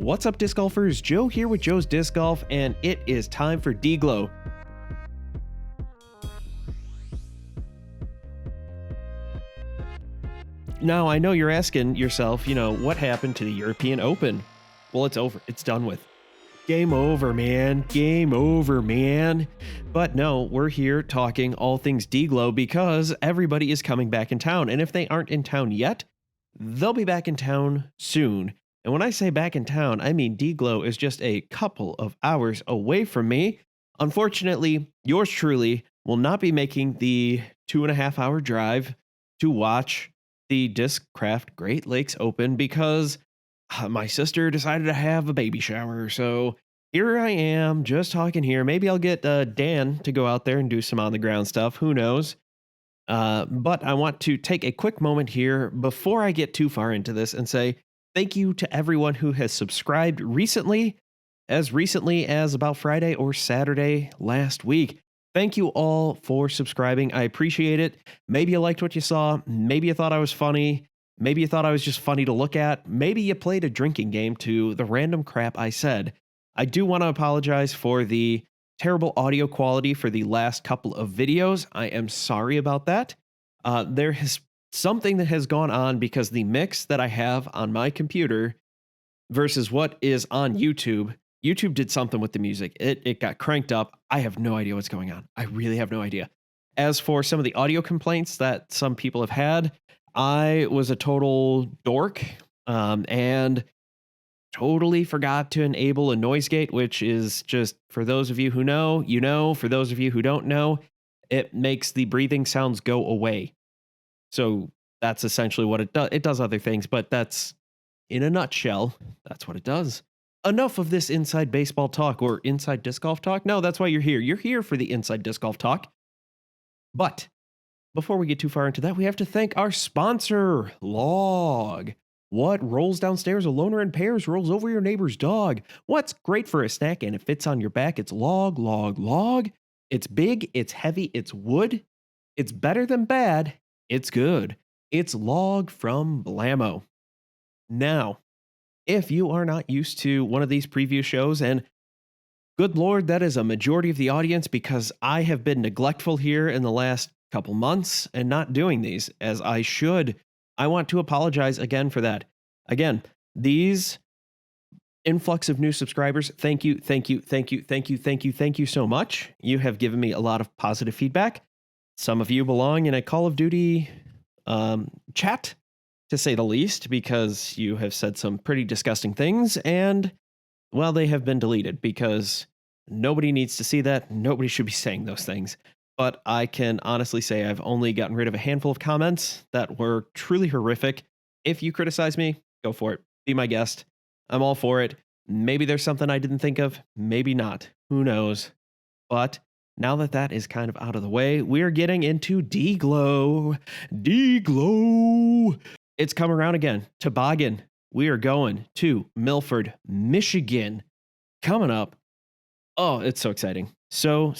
What's up, disc golfers? Joe here with Joe's Disc Golf, and it is time for DGLO. Now, I know you're asking yourself, what happened to the European Open? Well, it's over. It's done with. Game over, man. Game over, man. But no, we're here talking all things DGLO because everybody is coming back in town. And if they aren't in town yet, they'll be back in town soon. And when I say back in town, I mean DGLO is just a couple of hours away from me. Unfortunately, yours truly will not be making the 2.5-hour drive to watch the Discraft Great Lakes Open because my sister decided to have a baby shower. So here I am just talking here. Maybe I'll get Dan to go out there and do some on the ground stuff. Who knows? But I want to take a quick moment here before I get too far into this and say thank you to everyone who has subscribed recently as about Friday or Saturday last week. Thank you all for subscribing. I appreciate it. Maybe you liked what you saw. Maybe you thought I was funny. Maybe you thought I was just funny to look at. Maybe you played a drinking game to the random crap I said. I do want to apologize for the terrible audio quality for the last couple of videos. I am sorry about that. There is something that has gone on because the mix that I have on my computer versus what is on YouTube did something with the music. It got cranked up. I have no idea what's going on. I really have no idea. As for some of the audio complaints that some people have had, I was a total dork and totally forgot to enable a noise gate, which is just, for those of you who know, for those of you who don't know, it makes the breathing sounds go away. So that's essentially what it does. It does other things, but that's, in a nutshell, that's what it does. Enough of this inside baseball talk or inside disc golf talk. No, that's why you're here. You're here for the inside disc golf talk. But before we get too far into that, we have to thank our sponsor, Log. What rolls downstairs alone or in pairs rolls over your neighbor's dog? What's great for a snack and it fits on your back? It's Log, Log, Log. It's big, it's heavy, it's wood. It's better than bad. It's good. It's Log from Blammo. Now, if you are not used to one of these preview shows, and good Lord, that is a majority of the audience because I have been neglectful here in the last couple months and not doing these as I should. I want to apologize again for that. Again, these influx of new subscribers, thank you so much. You have given me a lot of positive feedback. Some of you belong in a Call of Duty chat, to say the least, because you have said some pretty disgusting things, and, well, they have been deleted because nobody needs to see that. Nobody should be saying those things. But I can honestly say I've only gotten rid of a handful of comments that were truly horrific. If you criticize me, go for it. Be my guest. I'm all for it. Maybe there's something I didn't think of. Maybe not. Who knows? But now that that is kind of out of the way, we're getting into DGLO. DGLO. It's come around again. Toboggan. We are going to Milford, Michigan. Coming up. Oh, it's so exciting. So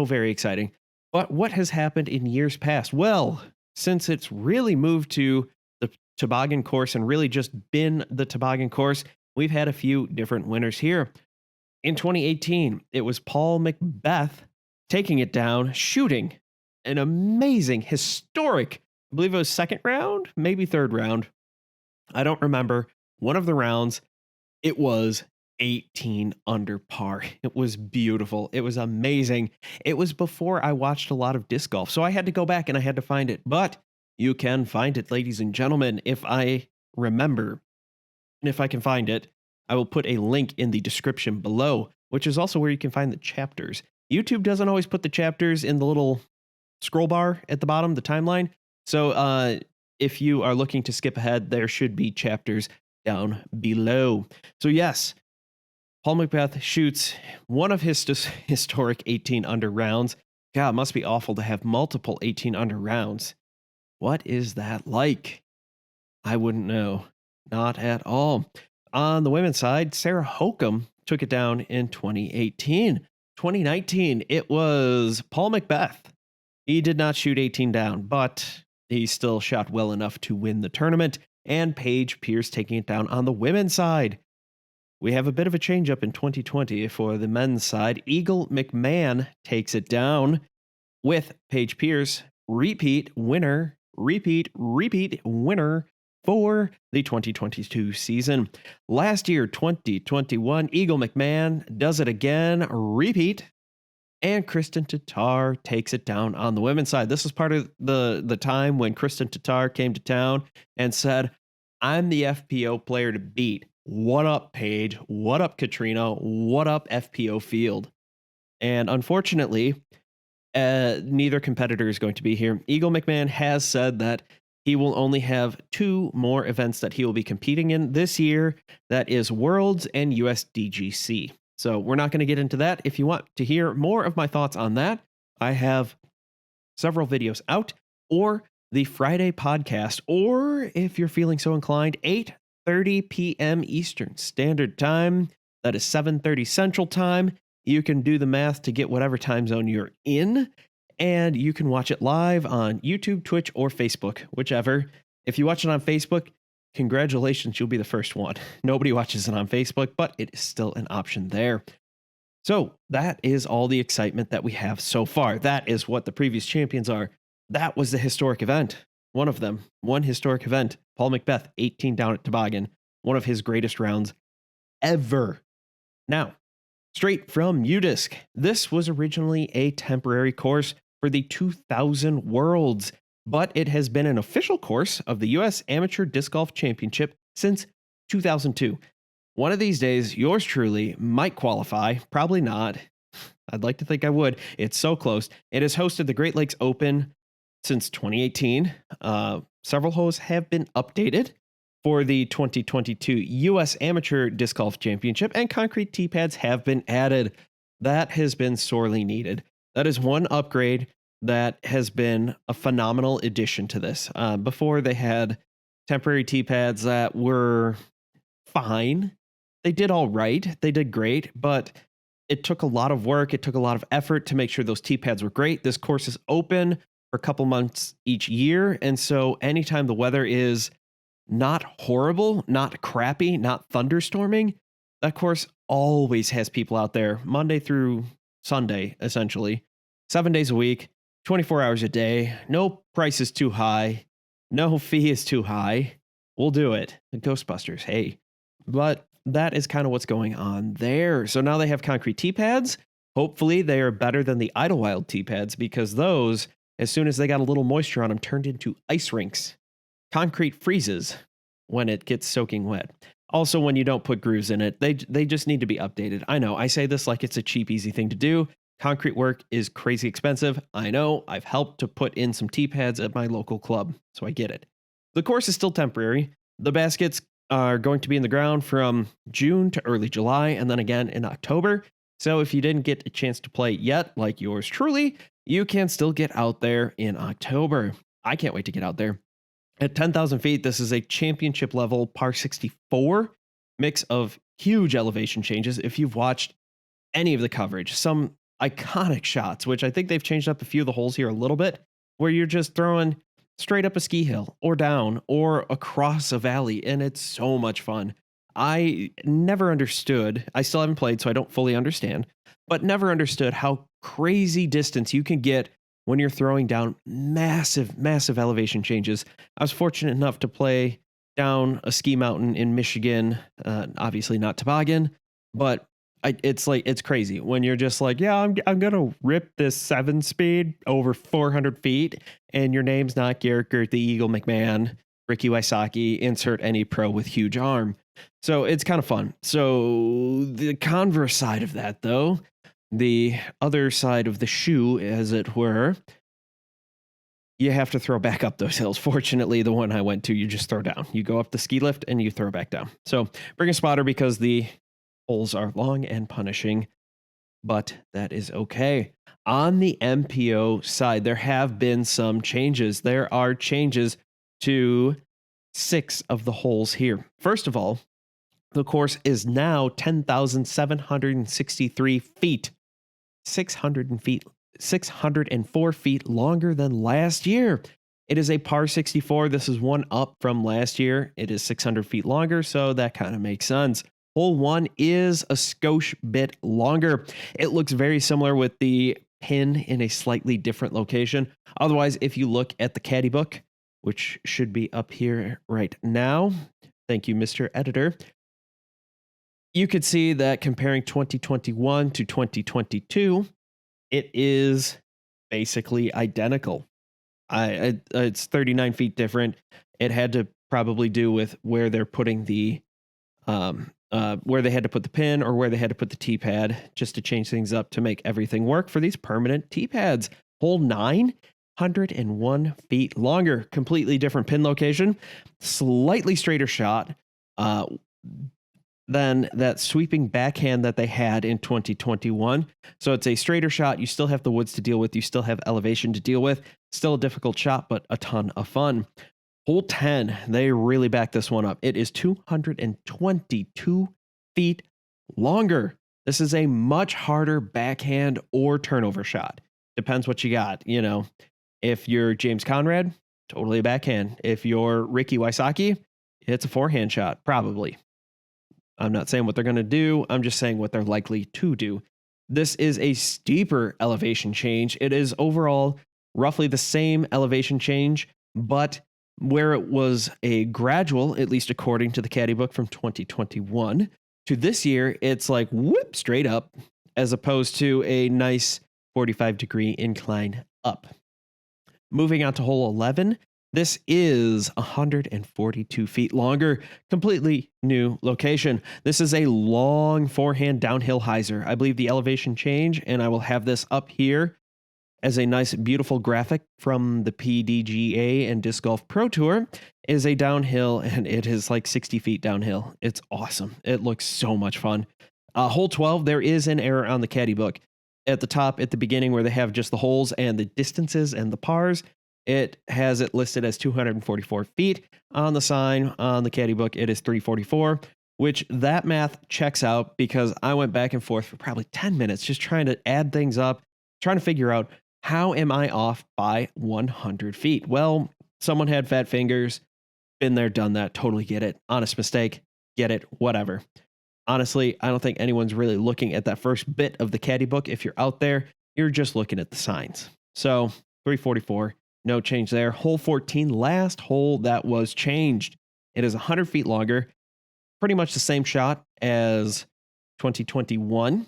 very exciting. But what has happened in years past? Well, since it's really moved to the toboggan course and really just been the toboggan course, we've had a few different winners here. In 2018, it was Paul Macbeth taking it down, shooting an amazing, historic, I believe it was second round, maybe third round. I don't remember. One of the rounds, it was 18 under par. It was beautiful. It was amazing. It was before I watched a lot of disc golf, so I had to go back and I had to find it. But you can find it, ladies and gentlemen, if I remember. And if I can find it, I will put a link in the description below, which is also where you can find the chapters. YouTube doesn't always put the chapters in the little scroll bar at the bottom, the timeline. So if you are looking to skip ahead, there should be chapters down below. So yes, Paul Macbeth shoots one of his historic 18 under rounds. God, it must be awful to have multiple 18 under rounds. What is that like? I wouldn't know. Not at all. On the women's side, Sarah Hokum took it down in 2018. 2019, it was Paul Macbeth. He did not shoot 18 down, but he still shot well enough to win the tournament, and Paige Pierce taking it down on the women's side. We have a bit of a change up in 2020 for the men's side. Eagle McMahon takes it down with Paige Pierce, repeat winner for the 2022 season. Last year, 2021, Eagle McMahon does it again, repeat, and Kristen Tatar takes it down on the women's side. This was part of the time when Kristen Tatar came to town and said, I'm the FPO player to beat. What up, Paige? What up, Katrina? What up, FPO Field? And unfortunately, neither competitor is going to be here. Eagle McMahon has said that he will only have 2 more events that he will be competing in this year. That is Worlds and USDGC. So we're not going to get into that. If you want to hear more of my thoughts on that, I have several videos out, or the Friday podcast, or if you're feeling so inclined, 8:30 p.m. Eastern Standard Time. That is 7:30 Central Time. You can do the math to get whatever time zone you're in, and you can watch it live on YouTube, Twitch, or Facebook, whichever. If you watch it on Facebook, congratulations, you'll be the first one. Nobody watches it on Facebook, but it is still an option there. So that is all the excitement that we have so far. That is what the previous champions are. That was the historic event. One of them, one historic event. Paul Macbeth, 18 down at Toboggan. One of his greatest rounds ever. Now, straight from UDisc, this was originally a temporary course for the 2000 Worlds, but it has been an official course of the U.S. Amateur Disc Golf Championship since 2002. One of these days, yours truly might qualify, probably not. I'd like to think I would. It's so close. It has hosted the Great Lakes Open since 2018. Several hosts have been updated for the 2022 U.S. Amateur Disc Golf Championship, and concrete tee pads have been added. That has been sorely needed. That is one upgrade that has been a phenomenal addition to this. Before, they had temporary tee pads that were fine. They did all right. They did great, but it took a lot of work. It took a lot of effort to make sure those tee pads were great. This course is open for a couple months each year, and so anytime the weather is not horrible, not crappy, not thunderstorming, that course always has people out there Monday through Sunday, essentially, 7 days a week, 24 hours a day. No price is too high. No fee is too high. We'll do it. Ghostbusters, hey. But that is kind of what's going on there. So now they have concrete tee pads. Hopefully they are better than the Idlewild tee pads, because those, as soon as they got a little moisture on them, turned into ice rinks. Concrete freezes when it gets soaking wet. Also, when you don't put grooves in it, they just need to be updated. I know, I say this like it's a cheap, easy thing to do. Concrete work is crazy expensive. I know, I've helped to put in some tee pads at my local club, so I get it. The course is still temporary. The baskets are going to be in the ground from June to early July, and then again in October. So if you didn't get a chance to play yet, like yours truly, you can still get out there in October. I can't wait to get out there. At 10,000 feet, this is a championship level par 64 mix of huge elevation changes. If you've watched any of the coverage, some iconic shots, which I think they've changed up a few of the holes here a little bit, where you're just throwing straight up a ski hill or down or across a valley, and it's so much fun. I never understood, I still haven't played, so I don't fully understand, but never understood how crazy distance you can get when you're throwing down massive, massive elevation changes. I was fortunate enough to play down a ski mountain in Michigan, obviously not toboggan, but it's crazy when you're just like, yeah, I'm gonna rip this 7-speed over 400 feet, and your name's not Garrett Gert, the Eagle McMahon, Ricky Wysocki, insert any pro with huge arm. So it's kind of fun. So the converse side of that, though, the other side of the shoe, as it were, you have to throw back up those hills. Fortunately, the one I went to, you just throw down. You go up the ski lift and you throw back down. So bring a spotter because the holes are long and punishing, but that is okay. On the MPO side, there have been some changes. There are changes to 6 of the holes here. First of all, the course is now 10,763 feet, 604 feet longer than last year. It is a par 64. This is one up from last year. It is 600 feet longer, so that kind of makes sense. Hole 1 is a skosh bit longer. It looks very similar with the pin in a slightly different location. Otherwise, if you look at the caddy book, which should be up here right now, thank you, Mr. Editor, you could see that comparing 2021 to 2022, it is basically identical. It's 39 feet different. It had to probably do with where they're putting the where they had to put the pin or where they had to put the T-pad just to change things up to make everything work for these permanent T-pads. Hole 9, 101 feet longer, completely different pin location, slightly straighter shot than that sweeping backhand that they had in 2021. So it's a straighter shot. You still have the woods to deal with. You still have elevation to deal with. Still a difficult shot, but a ton of fun. Hole 10, they really backed this one up. It is 222 feet longer. This is a much harder backhand or turnover shot. Depends what you got. You know, if you're James Conrad, totally a backhand. If you're Ricky Wysocki, it's a forehand shot, probably. I'm not saying what they're going to do. I'm just saying what they're likely to do. This is a steeper elevation change. It is overall roughly the same elevation change, but where it was a gradual, at least according to the caddy book from 2021, to this year, it's like whoop, straight up, as opposed to a nice 45-degree incline up. Moving on to hole 11, this is 142 feet longer, completely new location. This is a long forehand downhill hyzer. I believe the elevation change, and I will have this up here as a nice, beautiful graphic from the PDGA and Disc Golf Pro Tour, is a downhill, and it is like 60 feet downhill. It's awesome. It looks so much fun. Hole 12, there is an error on the caddy book. At the top, at the beginning, where they have just the holes and the distances and the pars, it has it listed as 244 feet. On the sign, on the caddy book, it is 344, which that math checks out because I went back and forth for probably 10 minutes just trying to add things up, trying to figure out how am I off by 100 feet? Well, someone had fat fingers, been there, done that, totally get it. Honest mistake, get it, whatever. Honestly, I don't think anyone's really looking at that first bit of the caddy book. If you're out there, you're just looking at the signs. So 344. No change there. Hole 14, last hole that was changed. It is 100 feet longer. Pretty much the same shot as 2021.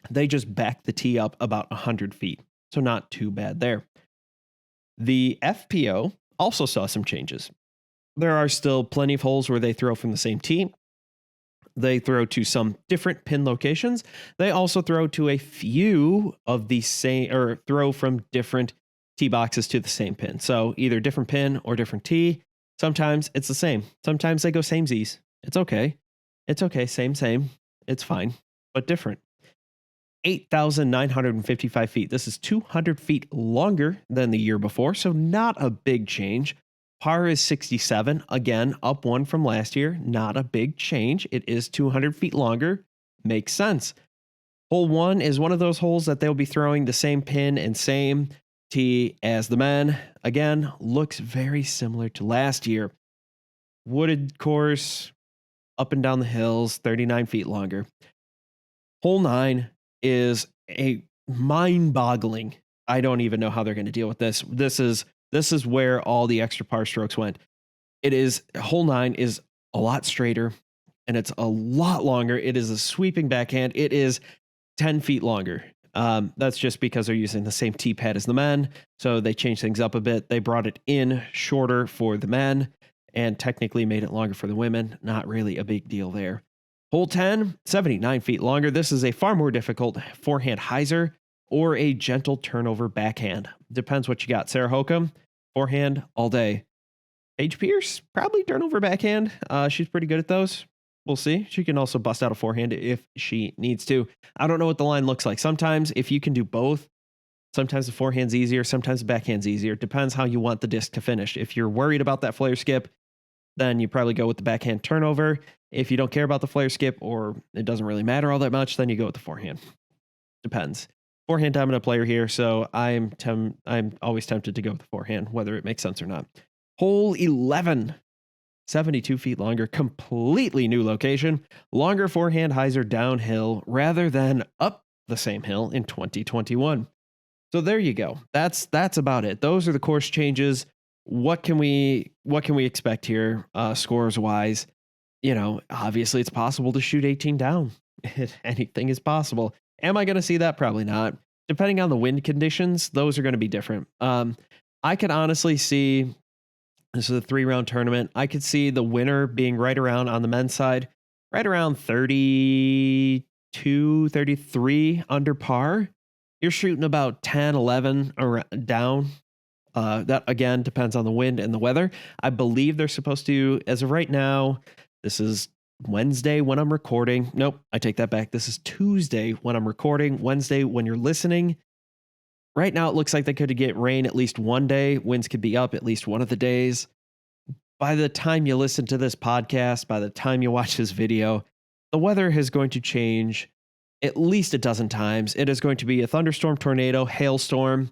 They just backed the tee up about 100 feet. So not too bad there. The FPO also saw some changes. There are still plenty of holes where they throw from the same tee. They throw to some different pin locations. They also throw to a few of the same, or throw from different tee boxes to the same pin. So either different pin or different tee. Sometimes it's the same. Sometimes they go samesies. It's okay. It's okay. Same. It's fine, but different. 8,955 feet. This is 200 feet longer than the year before, so not a big change. Par is 67. Again, up one from last year. Not a big change. It is 200 feet longer. Makes sense. Hole 1 is one of those holes that they'll be throwing the same pin and same tee as the men. Again, looks very similar to last year. Wooded course, up and down the hills, 39 feet longer. Hole 9 is a mind-boggling. I don't even know how they're going to deal with this. This is where all the extra par strokes went. Hole 9 is a lot straighter and it's a lot longer. It is a sweeping backhand. It is 10 feet longer. That's just because they're using the same tee pad as the men. So they changed things up a bit. They brought it in shorter for the men and technically made it longer for the women. Not really a big deal there. Hole 10, 79 feet longer. This is a far more difficult forehand hyzer or a gentle turnover backhand. Depends what you got. Sarah Hokum, forehand all day. Paige Pierce, probably turnover backhand. She's pretty good at those. We'll see. She can also bust out a forehand if she needs to. I don't know what the line looks like. Sometimes if you can do both, sometimes the forehand's easier, sometimes the backhand's easier. Depends how you want the disc to finish. If you're worried about that flare skip, then you probably go with the backhand turnover. If you don't care about the flare skip or it doesn't really matter all that much, then you go with the forehand. Depends. Forehand dominant player here, so I'm always tempted to go with the forehand, whether it makes sense or not. Hole 11. 72 feet longer, completely new location, longer forehand hyzer downhill rather than up the same hill in 2021. So there you go. That's about it. Those are the course changes. What can we expect here, scores wise? Obviously it's possible to shoot 18 down. Anything is possible. Am I going to see that? Probably not. Depending on the wind conditions, those are going to be different. I could honestly see, this is a 3-round tournament. I could see the winner being right around, on the men's side, right around 32, 33 under par. You're shooting about 10, 11 down. That again depends on the wind and the weather. I believe they're supposed to, as of right now, this is Wednesday when I'm recording. Nope, I take that back. This is Tuesday when I'm recording. Wednesday when you're listening. Right now, it looks like they could get rain at least one day. Winds could be up at least one of the days. By the time you listen to this podcast, by the time you watch this video, the weather is going to change at least a dozen times. It is going to be a thunderstorm, tornado, hailstorm.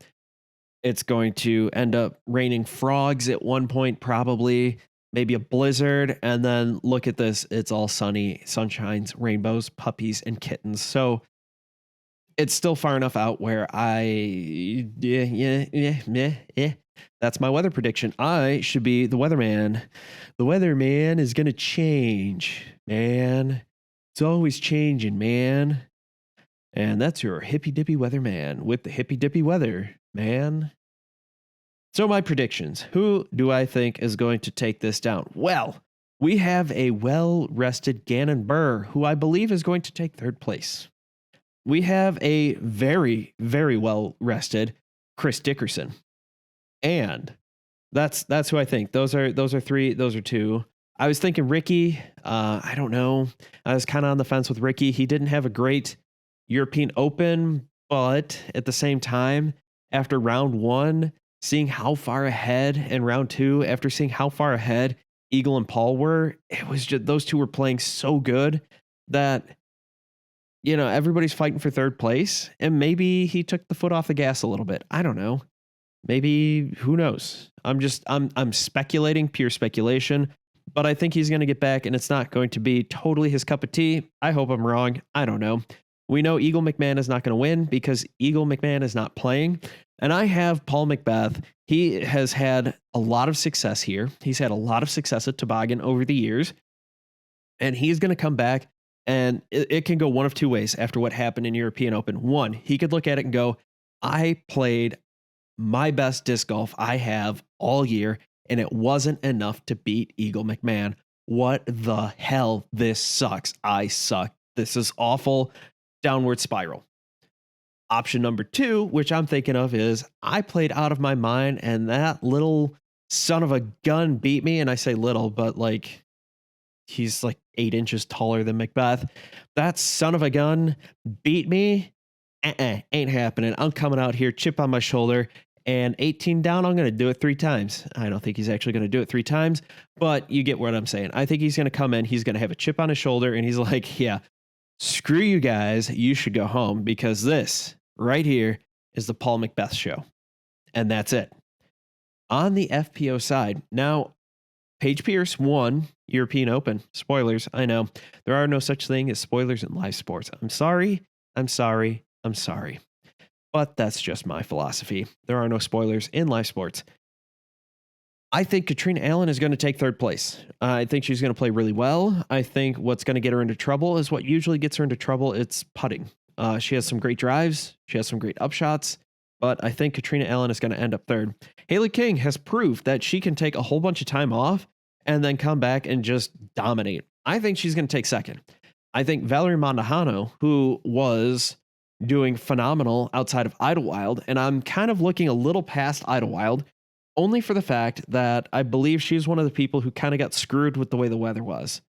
It's going to end up raining frogs at one point, probably, maybe a blizzard. And then look at this. It's all sunny, sunshines, rainbows, puppies, and kittens. So it's still far enough out where that's my weather prediction. I should be the weatherman. The weatherman is going to change, man. It's always changing, man. And that's your hippy dippy weatherman with the hippy dippy weather, man. So my predictions. Who do I think is going to take this down? Well, we have a well-rested Gannon Buhr, who I believe is going to take third place. We have a very, very well-rested Chris Dickerson. And that's who I think. Those are three. Those are two. I was thinking Ricky. I don't know. I was kind of on the fence with Ricky. He didn't have a great European Open, but at the same time, after round one, seeing how far ahead in round two, after seeing how far ahead Eagle and Paul were, it was just, those two were playing so good that, everybody's fighting for third place, and maybe he took the foot off the gas a little bit. I don't know. Maybe, who knows? I'm speculating, pure speculation, but I think he's going to get back, and it's not going to be totally his cup of tea. I hope I'm wrong. I don't know. We know Eagle McMahon is not going to win because Eagle McMahon is not playing. And I have Paul McBeth. He has had a lot of success here. He's had a lot of success at Toboggan over the years. And he's going to come back, and it can go one of two ways after what happened in European Open. One, he could look at it and go, I played my best disc golf I have all year, and it wasn't enough to beat Eagle McMahon. What the hell? This sucks. I suck. This is awful. Downward spiral. Option number two, which I'm thinking of, is I played out of my mind and that little son of a gun beat me. And I say little, but like he's like 8 inches taller than McBeth. That son of a gun beat me. Ain't happening. I'm coming out here, chip on my shoulder, and 18 down, I'm going to do it 3 times. I don't think he's actually going to do it 3 times, but you get what I'm saying. I think he's going to come in, he's going to have a chip on his shoulder, and he's like, yeah, screw you guys. You should go home because this right here is the Paul McBeth show. And that's it. On the FPO side, now, Paige Pierce won European Open. Spoilers, I know. There are no such thing as spoilers in live sports. I'm sorry. But that's just my philosophy. There are no spoilers in live sports. I think Katrina Allen is going to take third place. I think she's going to play really well. I think what's going to get her into trouble is what usually gets her into trouble. It's putting. She has some great drives. She has some great upshots. But I think Katrina Allen is going to end up third. Haley King has proved that she can take a whole bunch of time off and then come back and just dominate. I think she's going to take second. I think Valerie Mondahano, who was doing phenomenal outside of Idlewild, and I'm kind of looking a little past Idlewild, only for the fact that I believe she's one of the people who kind of got screwed with the way the weather was.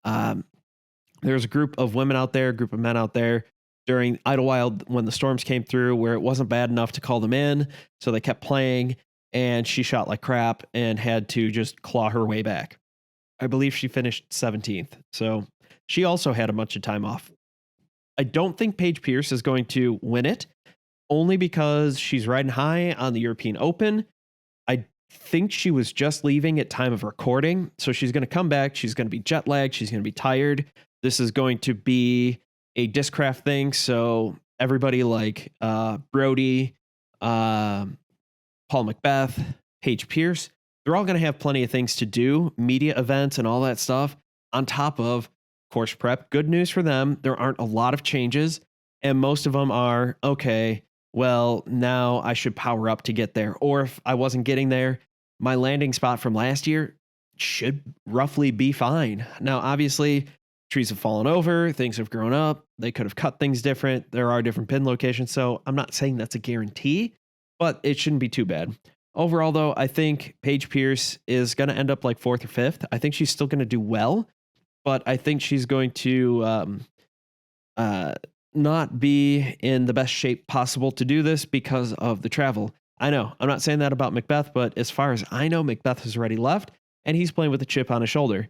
There's a group of women out there, a group of men out there during Idlewild when the storms came through where it wasn't bad enough to call them in, so they kept playing, and she shot like crap and had to just claw her way back. I believe she finished 17th, so she also had a bunch of time off. I don't think Paige Pierce is going to win it, only because she's riding high on the European Open. I think she was just leaving at time of recording. So she's going to come back. She's going to be jet lagged. She's going to be tired. This is going to be a Discraft thing. So everybody like Brody, Paul Macbeth, Paige Pierce, they're all going to have plenty of things to do, media events and all that stuff on top of course prep. Good news for them. There aren't a lot of changes, and most of them are, okay, well, now I should power up to get there. Or if I wasn't getting there, my landing spot from last year should roughly be fine. Now, obviously, trees have fallen over, things have grown up, they could have cut things different. There are different pin locations, so I'm not saying that's a guarantee, but it shouldn't be too bad. Overall, though, I think Paige Pierce is going to end up like 4th or 5th. I think she's still going to do well, but I think she's going to not be in the best shape possible to do this because of the travel. I know, I'm not saying that about Macbeth, but as far as I know, Macbeth has already left, and he's playing with a chip on his shoulder.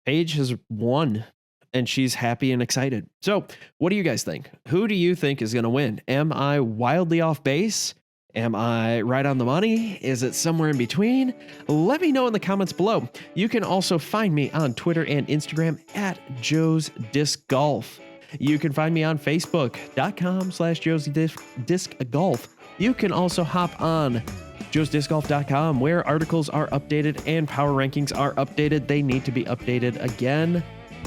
Paige has won, and she's happy and excited. So, what do you guys think? Who do you think is going to win? Am I wildly off base? Am I right on the money? Is it somewhere in between? Let me know in the comments below. You can also find me on Twitter and Instagram at Joe's Disc Golf. You can find me on Facebook.com/Joe'sDiscGolf. You can also hop on joesdiscgolf.com where articles are updated and power rankings are updated. They need to be updated again.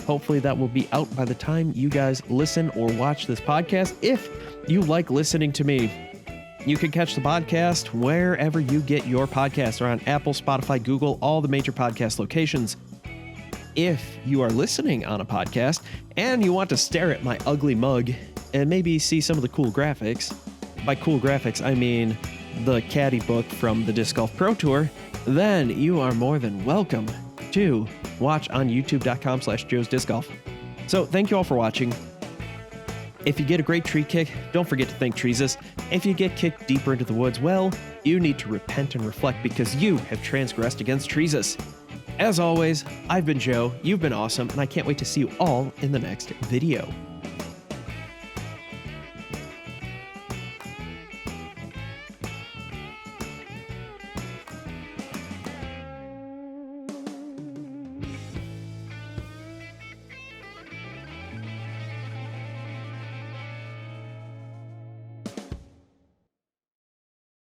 Hopefully that will be out by the time you guys listen or watch this podcast. If you like listening to me, you can catch the podcast wherever you get your podcasts, or on Apple, Spotify, Google, all the major podcast locations. If you are listening on a podcast and you want to stare at my ugly mug and maybe see some of the cool graphics, by cool graphics, I mean the caddy book from the Disc Golf Pro Tour, then you are more than welcome to watch on youtube.com/joesdiscgolf. So thank you all for watching. If you get a great tree kick, don't forget to thank Treesus. If you get kicked deeper into the woods, well, you need to repent and reflect because you have transgressed against Treesus. As always, I've been Joe, you've been awesome, and I can't wait to see you all in the next video.